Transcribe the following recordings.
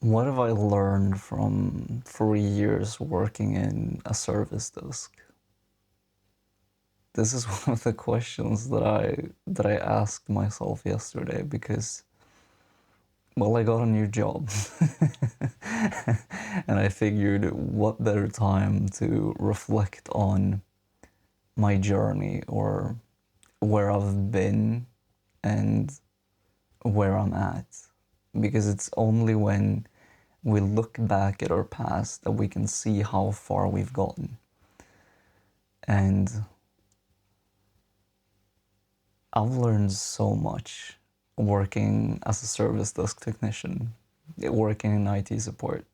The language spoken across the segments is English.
What have I learned from 3 years working in a service desk? This is one of the questions that I asked myself yesterday because, well, I got a new job. And I figured what better time to reflect on my journey or where I've been and where I'm at. Because it's only when we look back at our past that we can see how far we've gotten. And I've learned so much working as a service desk technician, working in IT support.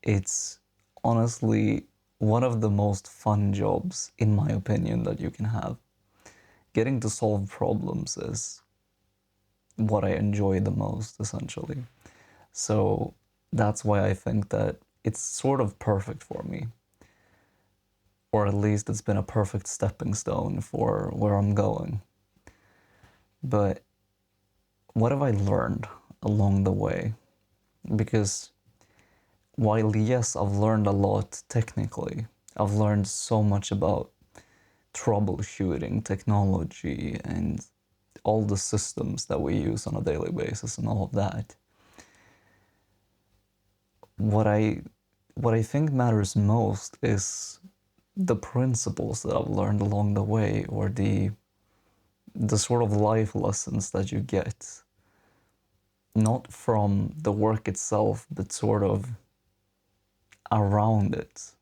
It's honestly one of the most fun jobs, in my opinion, that you can have. Getting to solve problems is what I enjoy the most, essentially. So that's why I think that it's sort of perfect for me. Or at least it's been a perfect stepping stone for where I'm going. But what have I learned along the way? Because while, yes, I've learned a lot technically, I've learned so much about troubleshooting, technology, and all the systems that we use on a daily basis and all of that. What I what I think matters most is the principles that I've learned along the way, or the sort of life lessons that you get, not from the work itself, but sort of around it.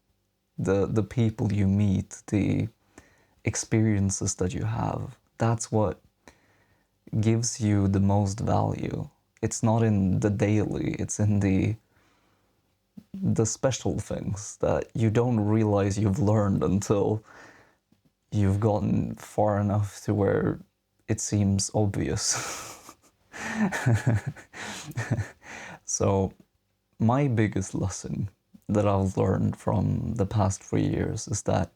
The people you meet, the experiences that you have. That's what gives you the most value. It's not in the daily, it's in the special things that you don't realize you've learned until you've gotten far enough to where it seems obvious. So, my biggest lesson that I've learned from the past 3 years is that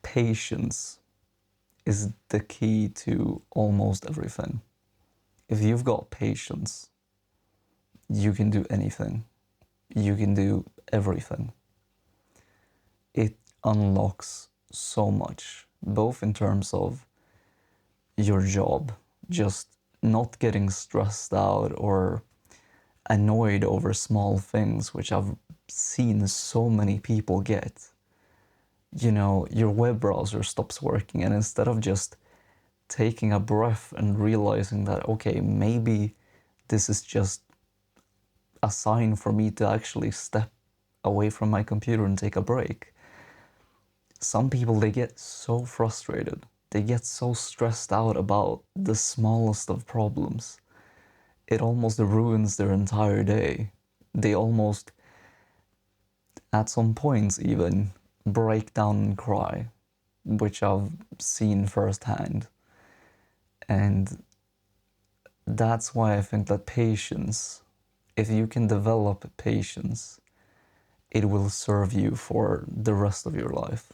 patience is the key to almost everything. If you've got patience, you can do anything. You can do everything. It unlocks so much, both in terms of your job, just not getting stressed out or annoyed over small things, which I've seen so many people get. You know, your web browser stops working, and instead of just taking a breath and realizing that, okay, maybe this is just a sign for me to actually step away from my computer and take a break. Some people, they get so frustrated. They get so stressed out about the smallest of problems. It almost ruins their entire day. They almost, at some points even, break down and cry, which I've seen firsthand. And that's why I think that patience, if you can develop patience, it will serve you for the rest of your life.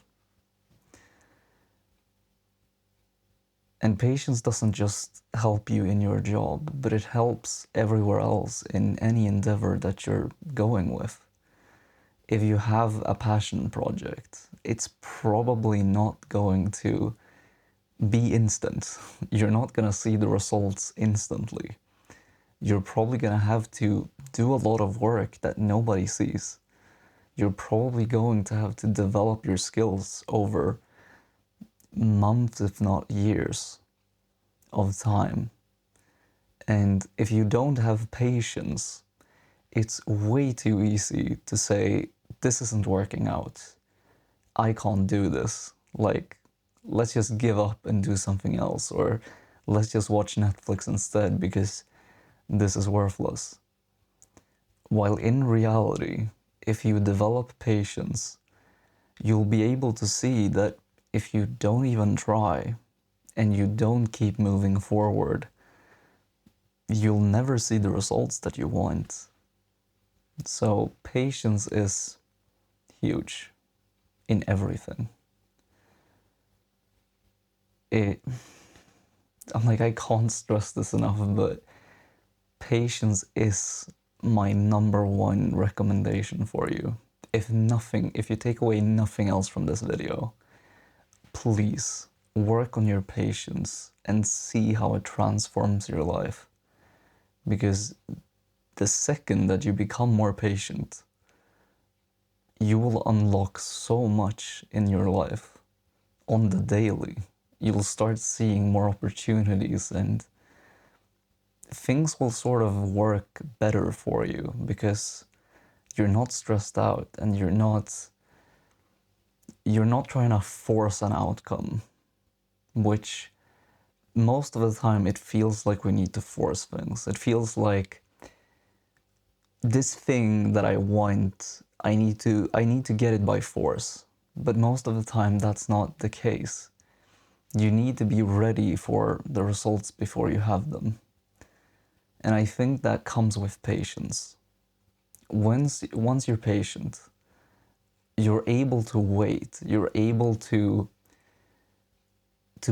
And patience doesn't just help you in your job, but it helps everywhere else in any endeavor that you're going with. If you have a passion project, it's probably not going to be instant. You're not going to see the results instantly. You're probably going to have to do a lot of work that nobody sees. You're probably going to have to develop your skills over months, if not years, of time. And if you don't have patience, it's way too easy to say, this isn't working out. I can't do this. Like, let's just give up and do something else, or let's just watch Netflix instead because this is worthless. While in reality, if you develop patience, you'll be able to see that if you don't even try and you don't keep moving forward, you'll never see the results that you want. So patience is huge in everything. It, I'm like, I can't stress this enough, but patience is my number one recommendation for you. If you take away nothing else from this video, please work on your patience and see how it transforms your life. Because the second that you become more patient, you will unlock so much in your life on the daily. You'll start seeing more opportunities and things will sort of work better for you because you're not stressed out and you're not trying to force an outcome, which most of the time it feels like we need to force things. It feels like this thing that I want, I need to get it by force. But most of the time that's not the case. You need to be ready for the results before you have them. And I think that comes with patience. Once you're patient, you're able to wait. You're able to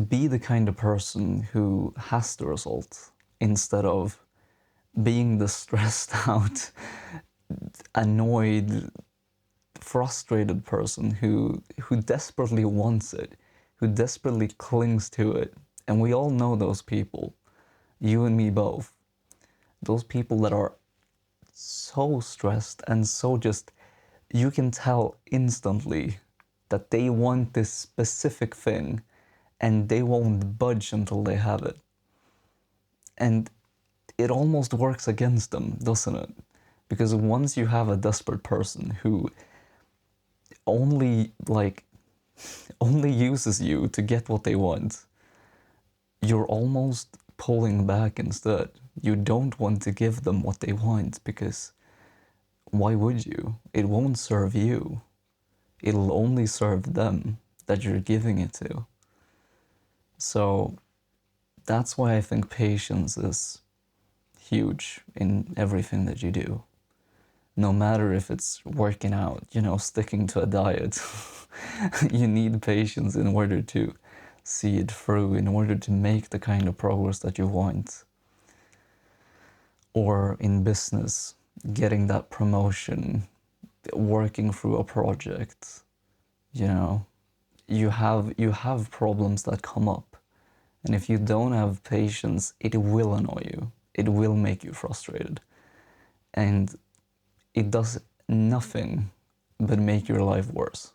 be the kind of person who has the result instead of being the stressed out, annoyed, frustrated person who desperately wants it, who desperately clings to it. And we all know those people, you and me both. Those people that are so stressed and so just, you can tell instantly that they want this specific thing and they won't budge until they have it. And it almost works against them, doesn't it? Because once you have a desperate person who only uses you to get what they want, you're almost pulling back instead. You don't want to give them what they want because why would you? It won't serve you. It'll only serve them that you're giving it to. So that's why I think patience is huge in everything that you do. No matter if it's working out, sticking to a diet, you need patience in order to see it through, in order to make the kind of progress that you want. Or in business, getting that promotion, working through a project, you have problems that come up. And if you don't have patience, it will annoy you. It will make you frustrated. And it does nothing but make your life worse.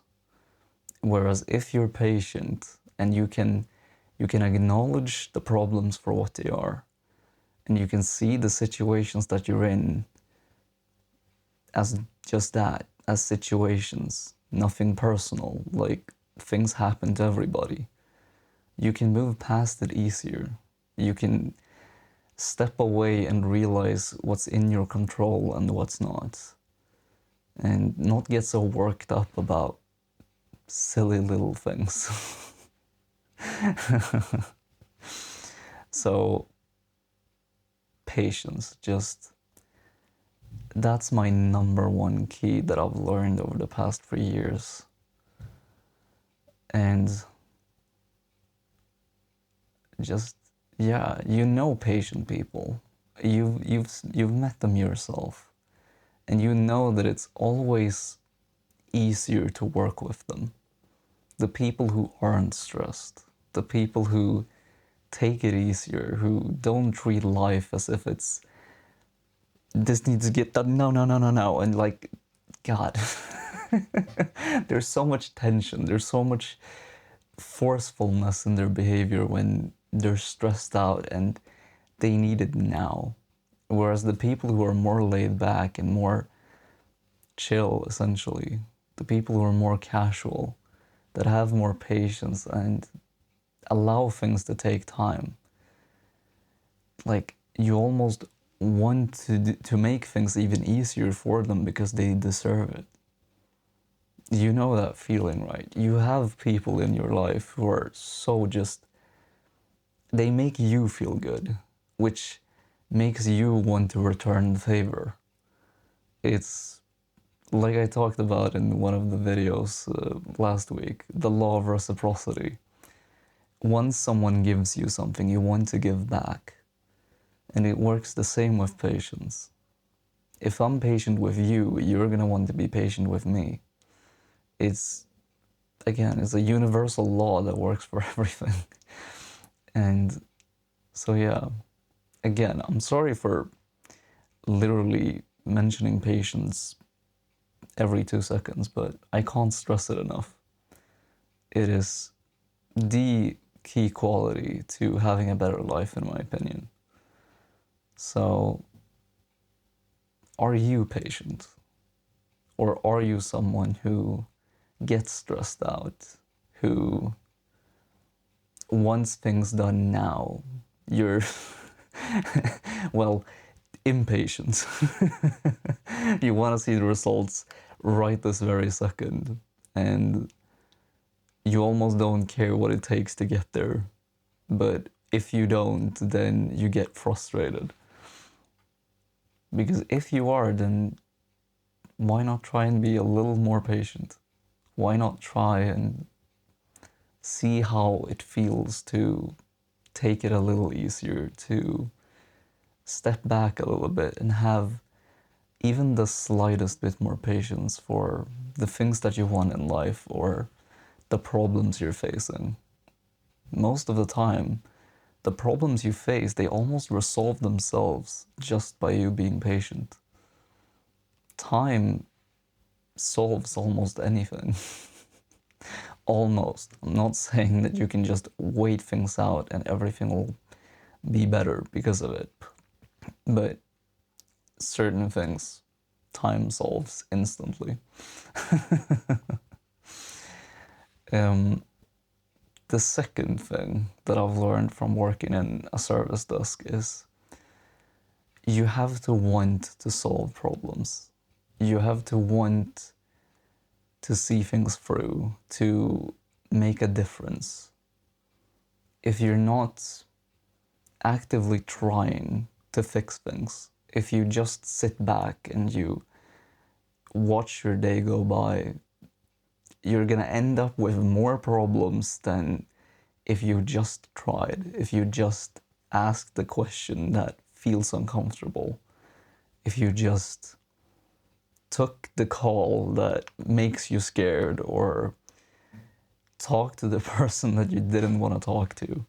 Whereas if you're patient and you can acknowledge the problems for what they are, and you can see the situations that you're in as just that, as situations, nothing personal, like things happen to everybody, you can move past it easier. You can step away and realize what's in your control and what's not. And not get so worked up about silly little things. So, patience, that's my number one key that I've learned over the past 3 years. And patient people. You've met them yourself. And you know that it's always easier to work with them. The people who aren't stressed, the people who take it easier, who don't treat life as if it's, this needs to get done, no, and like, God, there's so much tension, there's so much forcefulness in their behavior when they're stressed out and they need it now. Whereas the people who are more laid back and more chill, essentially, the people who are more casual, that have more patience and allow things to take time, like, you almost want to make things even easier for them because they deserve it. You know that feeling, right? You have people in your life who are so just, they make you feel good, which makes you want to return the favor. It's like I talked about in one of the videos last week, the law of reciprocity. Once someone gives you something, you want to give back. And it works the same with patience. If I'm patient with you, you're gonna want to be patient with me. It's, again, it's a universal law that works for everything. And so, yeah, again, I'm sorry for literally mentioning patience every 2 seconds, but I can't stress it enough. It is the key quality to having a better life, in my opinion. So, are you patient? Or are you someone who gets stressed out, who wants things done now? You're, well, impatient. You want to see the results right this very second, and you almost don't care what it takes to get there. But if you don't, then you get frustrated. Because if you are, then why not try and be a little more patient? Why not try and see how it feels to take it a little easier, to step back a little bit and have even the slightest bit more patience for the things that you want in life or the problems you're facing. Most of the time, the problems you face, they almost resolve themselves just by you being patient. Time solves almost anything. Almost. I'm not saying that you can just wait things out and everything will be better because of it. But certain things, time solves instantly. The second thing that I've learned from working in a service desk is you have to want to solve problems. You have to want to see things through, to make a difference. If you're not actively trying to fix things, if you just sit back and you watch your day go by, you're gonna end up with more problems than if you just tried, if you just asked the question that feels uncomfortable, if you just took the call that makes you scared or talk to the person that you didn't want to talk to.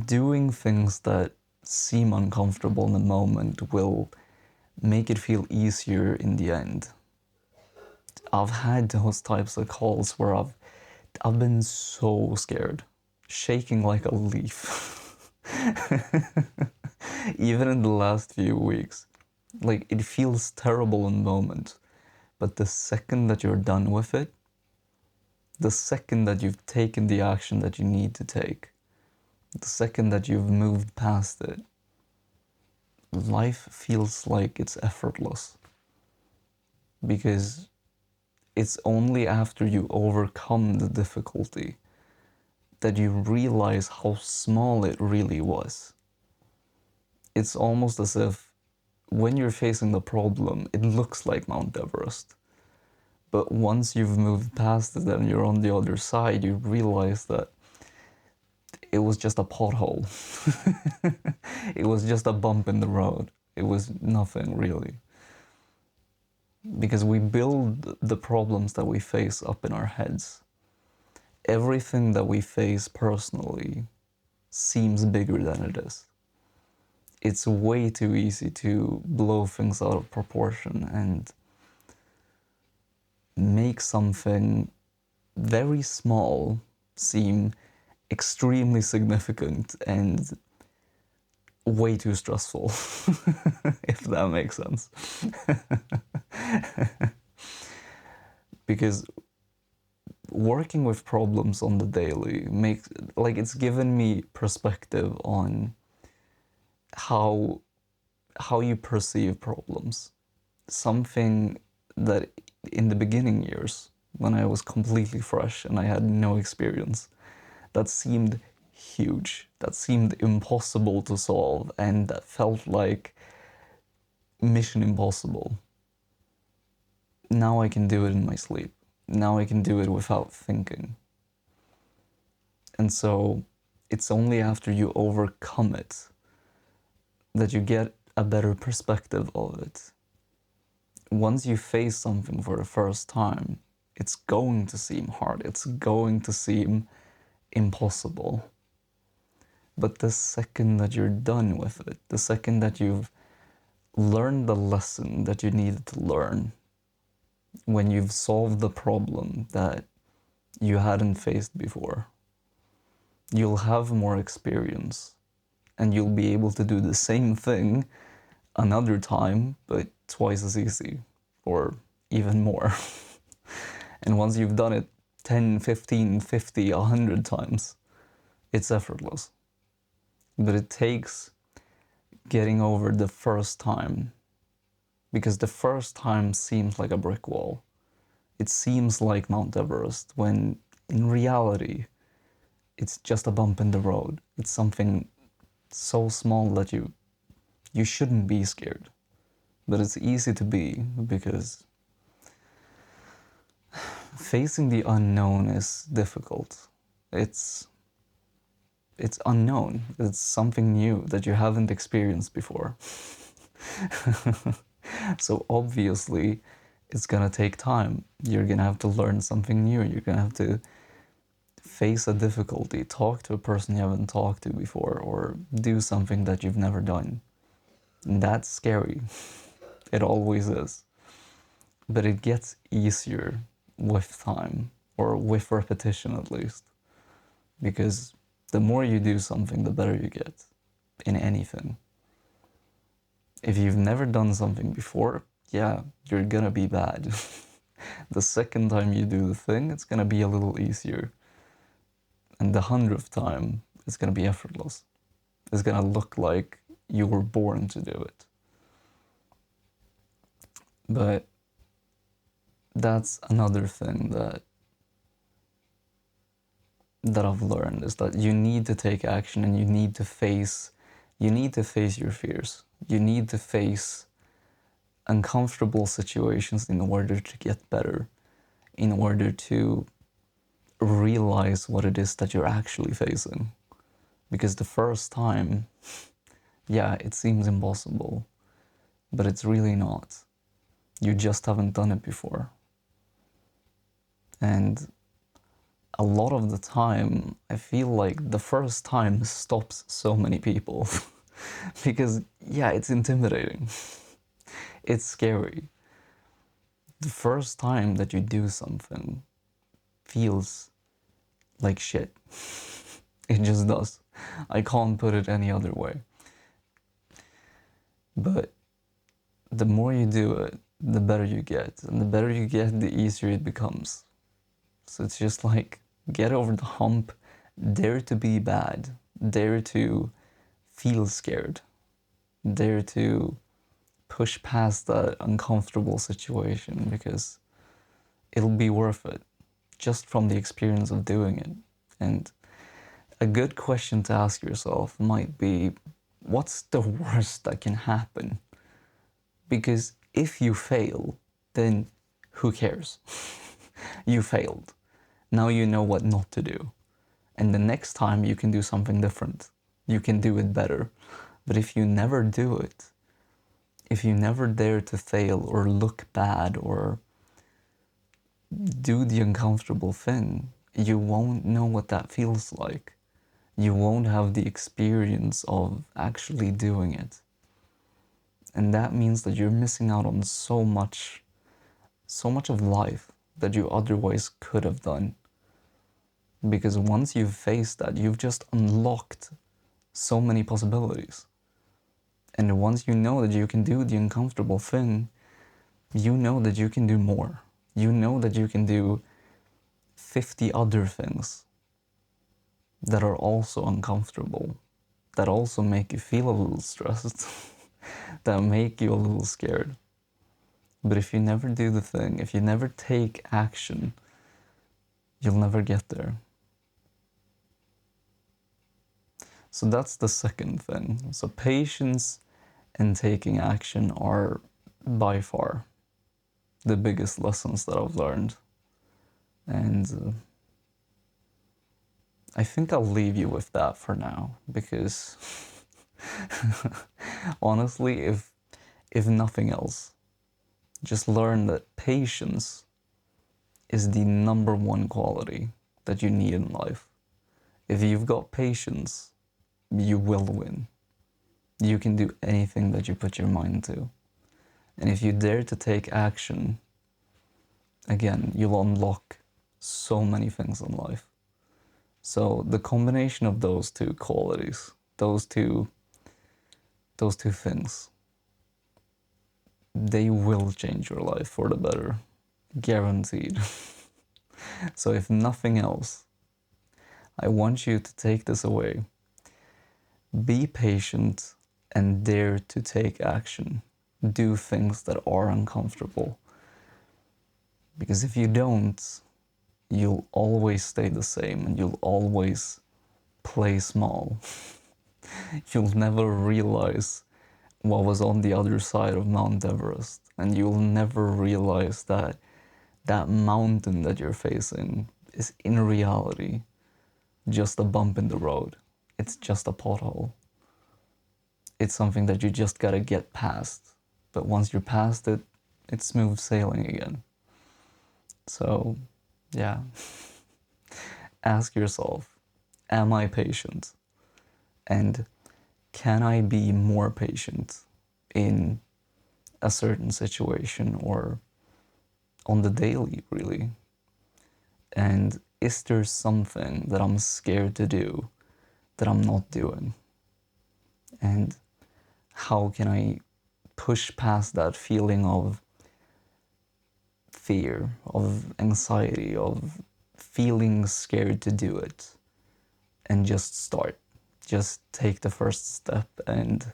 Doing things that seem uncomfortable in the moment will make it feel easier in the end. I've had those types of calls where I've been so scared, shaking like a leaf. Even in the last few weeks. Like, it feels terrible in the moment, but the second that you're done with it, the second that you've taken the action that you need to take, the second that you've moved past it, life feels like it's effortless. Because it's only after you overcome the difficulty that you realize how small it really was. It's almost as if when you're facing the problem, it looks like Mount Everest. But once you've moved past it and you're on the other side, you realize that it was just a pothole. It was just a bump in the road. It was nothing really. Because we build the problems that we face up in our heads. Everything that we face personally seems bigger than it is. It's way too easy to blow things out of proportion and make something very small seem extremely significant and way too stressful, if that makes sense. Because working with problems on the daily makes, like, it's given me perspective on how you perceive problems. Something that in the beginning years, when I was completely fresh and I had no experience, that seemed huge, that seemed impossible to solve, and that felt like mission impossible. Now I can do it in my sleep. Now I can do it without thinking. And so it's only after you overcome it that you get a better perspective of it. Once you face something for the first time, it's going to seem hard, it's going to seem impossible. But the second that you're done with it, the second that you've learned the lesson that you needed to learn, when you've solved the problem that you hadn't faced before, you'll have more experience and you'll be able to do the same thing another time, but twice as easy, or even more. And once you've done it 10, 15, 50, 100 times, it's effortless. But it takes getting over the first time, because the first time seems like a brick wall. It seems like Mount Everest, when in reality, it's just a bump in the road. It's something so small that you shouldn't be scared. But it's easy to be, because facing the unknown is difficult. It's unknown. It's something new that you haven't experienced before. So obviously, it's gonna take time. You're gonna have to learn something new. You're gonna have to face a difficulty, talk to a person you haven't talked to before, or do something that you've never done. And that's scary. It always is. But it gets easier with time, or with repetition at least. Because the more you do something, the better you get in anything. If you've never done something before, yeah, you're gonna be bad. The second time you do the thing, it's gonna be a little easier. And the 100th time, it's gonna be effortless. It's gonna look like you were born to do it. But that's another thing that I've learned, is that you need to take action, and you need to face your fears. You need to face uncomfortable situations in order to get better, in order to realize what it is that you're actually facing. Because the first time, yeah, it seems impossible, but it's really not. You just haven't done it before. And a lot of the time, I feel like the first time stops so many people. Because, yeah, it's intimidating. It's scary. The first time that you do something feels like shit. It just does. I can't put it any other way. But the more you do it, the better you get. And the better you get, the easier it becomes. So it's just like, get over the hump, dare to be bad, dare to feel scared, dare to push past that uncomfortable situation, because it'll be worth it just from the experience of doing it. And a good question to ask yourself might be, what's the worst that can happen? Because if you fail, then who cares? You failed. Now you know what not to do. And the next time you can do something different. You can do it better. But if you never do it, if you never dare to fail or look bad or do the uncomfortable thing, you won't know what that feels like. You won't have the experience of actually doing it. And that means that you're missing out on so much of life that you otherwise could have done. Because once you've faced that, you've just unlocked so many possibilities. And once you know that you can do the uncomfortable thing, you know that you can do more. You know that you can do 50 other things that are also uncomfortable, that also make you feel a little stressed, that make you a little scared. But if you never do the thing, if you never take action, you'll never get there. So that's the second thing. So patience and taking action are by far the biggest lessons that I've learned. And I think I'll leave you with that for now, because Honestly, if nothing else, just learn that patience is the number one quality that you need in life. If you've got patience, you will win. You can do anything that you put your mind to. And if you dare to take action, again, you'll unlock so many things in life. So the combination of those two qualities, those two things, they will change your life for the better. Guaranteed. So if nothing else, I want you to take this away. Be patient and dare to take action. Do things that are uncomfortable. Because if you don't, you'll always stay the same and you'll always play small. You'll never realize what was on the other side of Mount Everest, and you'll never realize that that mountain that you're facing is in reality just a bump in the road. It's just a pothole. It's something that you just gotta get past. But once you're past it, it's smooth sailing again. So, yeah. Ask yourself, am I patient? And can I be more patient in a certain situation or on the daily, really? And is there something that I'm scared to do that I'm not doing? And how can I push past that feeling of fear, of anxiety, of feeling scared to do it, and just start? Just take the first step and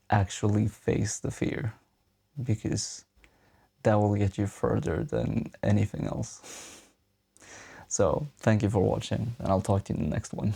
actually face the fear, because that will get you further than anything else. So, thank you for watching, and I'll talk to you in the next one.